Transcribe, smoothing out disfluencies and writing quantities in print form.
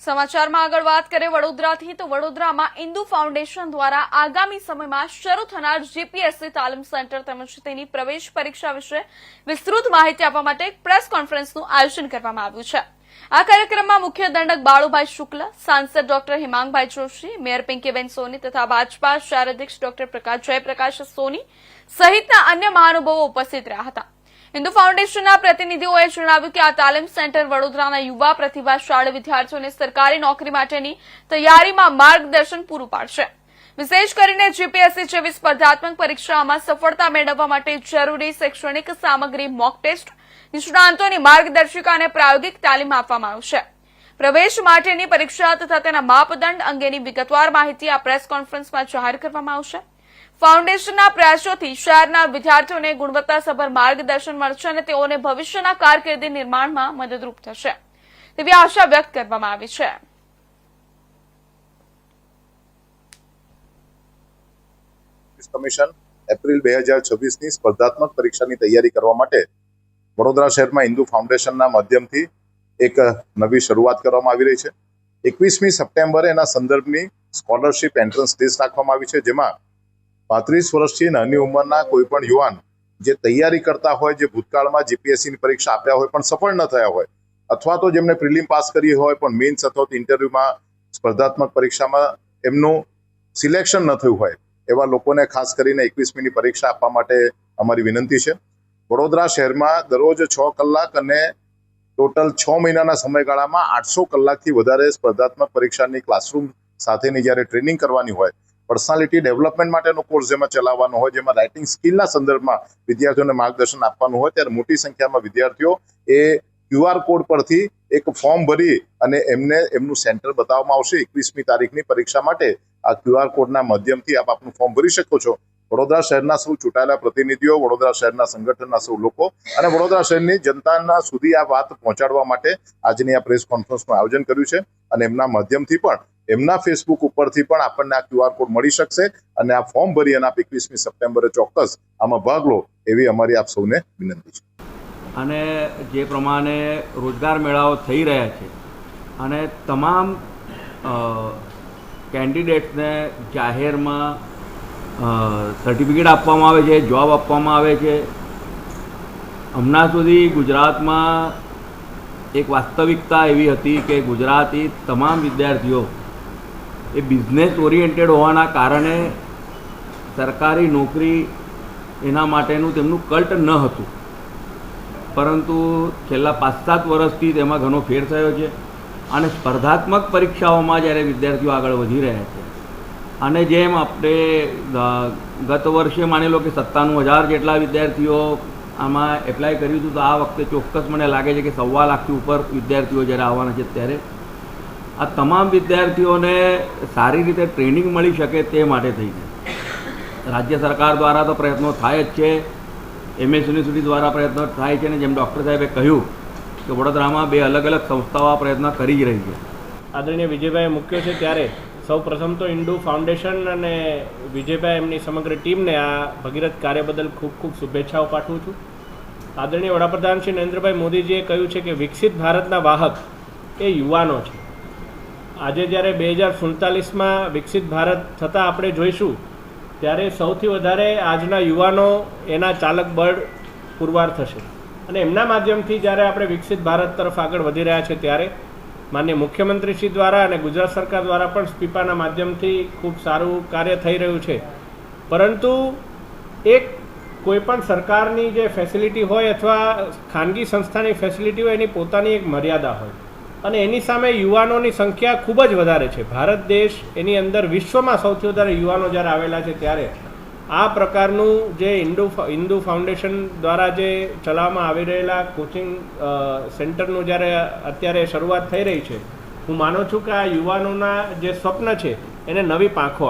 સમાચારમાં આગળ વાત કરીએ વડોદરાથી તો વડોદરામાં ઇન્દુ ફાઉન્ડેશન દ્વારા આગામી સમયમાં શરૂ થનાર જીપીએસસી તાલીમ સેન્ટર તેમજ તેની પ્રવેશ પરીક્ષા વિશે વિસ્તૃત માહિતી આપવા માટે એક પ્રેસ કોન્ફરન્સનું આયોજન કરવામાં આવ્યું છે। આ કાર્યક્રમમાં મુખ્ય દંડક બાળુભાઈ શુક્લ, સાંસદ ડોક્ટર હિમાંગભાઈ જોશી, મેયર પિંકીબેન સોની તથા ભાજપા શહેર અધ્યક્ષ ડોક્ટર જયપ્રકાશ સોની સહિતના અન્ય મહાનુભાવો ઉપસ્થિત રહ્યા હતા। હિન્દુ ફાઉન્ડેશનના પ્રતિનિધિઓએ જણાવ્યું કે આ તાલીમ સેન્ટર વડોદરાના યુવા પ્રતિભાશાળી વિદ્યાર્થીઓને સરકારી નોકરી માટેની તૈયારીમાં માર્ગદર્શન પૂરું પાડશે। વિશેષ કરીને જીપીએસસી જેવી સ્પર્ધાત્મક પરીક્ષામાં સફળતા મેળવવા માટે જરૂરી શૈક્ષણિક સામગ્રી, મોક ટેસ્ટ, નિષ્ણાંતોની માર્ગદર્શિકા અને પ્રાયોગિક તાલીમ આપવામાં આવશે। પ્રવેશ માટેની પરીક્ષા તથા તેના માપદંડ અંગેની વિગતવાર માહિતી આ પ્રેસ કોન્ફરન્સમાં જાહેર કરવામાં આવશે। ફાઉન્ડેશનના પ્રયાસોથી શહેરના વિદ્યાર્થીઓને ગુણવત્તાસભર માર્ગદર્શન મળશે અને તેઓને ભવિષ્યના કારકિર્દી નિર્માણમાં મદદરૂપ થશે તેવી આશા વ્યક્ત કરવામાં આવી છે। કમિશન એપ્રિલ 2026ની સ્પર્ધાત્મક પરીક્ષાની તૈયારી કરવા માટે વડોદરા શહેરમાં હિન્દુ ફાઉન્ડેશનના માધ્યમથી એક નવી શરૂઆત કરવામાં આવી રહી છે। 21મી સપ્ટેમ્બરે એના સંદર્ભની સ્કોલરશિપ એન્ટ્રન્સ ટેસ્ટ રાખવામાં આવી છે, જેમાં 35 વર્ષથી નાની ઉંમરના કોઈ પણ યુવાન જે તૈયારી કરતા હોય, જે ભૂતકાળમાં જીપીએસસીની પરીક્ષા આપ્યા હોય પણ સફળ ન થયા હોય, અથવા તો જેમને પ્રિલિમ પાસ કરી હોય પણ મેઇન્સ અથવા ઇન્ટરવ્યુમાં સ્પર્ધાત્મક પરીક્ષામાં એમનું સિલેક્શન ન થયું હોય, એવા લોકોને ખાસ કરીને 21મીની પરીક્ષા આપવા માટે અમારી વિનંતી છે। વડોદરા શહેરમાં દરરોજ 6 કલાક અને ટોટલ 6 મહિનાના સમયગાળામાં 800 કલાકથી વધારે સ્પર્ધાત્મક પરીક્ષાની ક્લાસરૂમ સાથેની જ્યારે ટ્રેનિંગ કરવાની હોય, પર્સનાલિટી ડેવલપમેન્ટ માટેનો કોર્સ જેમાં ચલાવવાનો હોય, જેમાં રાઇટિંગ સ્કિલના સંદર્ભમાં વિદ્યાર્થીઓને માર્ગદર્શન આપવાનું હોય, ત્યારે મોટી સંખ્યામાં વિદ્યાર્થીઓ એ QR કોડ પરથી એક ફોર્મ ભરી અને એમને એમનું સેન્ટર બતાવવામાં આવશે। 21મી તારીખની પરીક્ષા માટે આ QR કોડના માધ્યમથી આપ આપનું ફોર્મ ભરી શકો છો। વડોદરા શહેરના સૌ ચૂંટાયેલા પ્રતિનિધિઓ, વડોદરા શહેરના સંગઠનના સૌ લોકો અને વડોદરા શહેરની જનતાના સુધી આ વાત પહોંચાડવા માટે આજની આ પ્રેસ કોન્ફરન્સનું આયોજન કર્યું છે અને એમના માધ્યમથી પણ એમના ફેસબુક ઉપરથી પણ આપણને આ QR કોડ મળી શકશે અને આ ફોર્મ ભરી અને આપ 21મી સપ્ટેમ્બરે ચોક્કસ આમાં ભાગ લો એવી અમારી આપ સૌને વિનંતી છે। અને જે પ્રમાણે રોજગાર મેળાઓ થઈ રહ્યા છે અને તમામ કેન્ડિડેટ્સને જાહેરમાં સર્ટિફિકેટ આપવામાં આવે છે, જોબ આપવામાં આવે છે। હમણાં સુધી ગુજરાતમાં એક વાસ્તવિકતા એવી હતી કે ગુજરાતી તમામ વિદ્યાર્થીઓ એ બિઝનેસ ઓરિએન્ટેડ હોવાના કારણે સરકારી નોકરી એના માટેનું તેમનું કલ્ટ ન હતું, પરંતુ છેલ્લા 5-7 વર્ષથી તેમાં ઘણો ફેર થયો છે અને સ્પર્ધાત્મક પરીક્ષાઓમાં જ્યારે વિદ્યાર્થીઓ આગળ વધી રહ્યા છે અને જેમ આપણે ગત વર્ષે માની લો કે 97,000 જેટલા વિદ્યાર્થીઓ આમાં એપ્લાય કર્યું હતું, તો આ વખતે ચોક્કસ મને લાગે છે કે 1.25 લાખથી ઉપર વિદ્યાર્થીઓ જ્યારે આવવાના છે, ત્યારે આ તમામ વિદ્યાર્થીઓને સારી રીતે ટ્રેનિંગ મળી શકે તે માટે થઈને રાજ્ય સરકાર દ્વારા તો પ્રયત્નો થાય જ છે, MS યુનિવર્સિટી દ્વારા પ્રયત્નો થાય છે અને જેમ ડૉક્ટર સાહેબે કહ્યું કે વડોદરામાં 2 અલગ અલગ સંસ્થાઓ આ પ્રયત્ન કરી જ રહી છે। આદરણીય વિજયભાઈએ મૂક્યો છે, ત્યારે સૌ પ્રથમ તો હિન્દુ ફાઉન્ડેશન અને વિજયભાઈ એમની સમગ્ર ટીમને આ ભગીરથ કાર્ય બદલ ખૂબ ખૂબ શુભેચ્છાઓ પાઠવું છું। આદરણીય વડાપ્રધાન શ્રી નરેન્દ્રભાઈ મોદીજીએ કહ્યું છે કે વિકસિત ભારતના વાહક એ યુવાનો છે। આજે જ્યારે 2047માં વિકસિત ભારત થતાં આપણે જોઈશું, ત્યારે સૌથી વધારે આજના યુવાનો એના ચાલક બળ પુરવાર થશે અને એમના માધ્યમથી જ્યારે આપણે વિકસિત ભારત તરફ આગળ વધી રહ્યા છે, ત્યારે માનનીય મુખ્યમંત્રીશ્રી દ્વારા અને ગુજરાત સરકાર દ્વારા પણ સ્પીપાના માધ્યમથી ખૂબ સારું કાર્ય થઈ રહ્યું છે, પરંતુ એક કોઈપણ સરકારની જે ફેસિલિટી હોય અથવા ખાનગી સંસ્થાની ફેસિલિટી હોય, એની પોતાની એક મર્યાદા હોય અને એની સામે યુવાનોની સંખ્યા ખૂબ જ વધારે છે। ભારત દેશ એની અંદર વિશ્વમાં સૌથી વધારે યુવાનો જ્યારે આવેલા છે, ત્યારે આ પ્રકારનું જે હિન્દુ ફાઉન્ડેશન દ્વારા જે ચલાવવામાં આવી રહેલા કોચિંગ સેન્ટરનું જ્યારે અત્યારે શરૂઆત થઈ રહી છે, હું માનું છું કે આ યુવાનોના જે સ્વપ્ન છે એને નવી પાંખો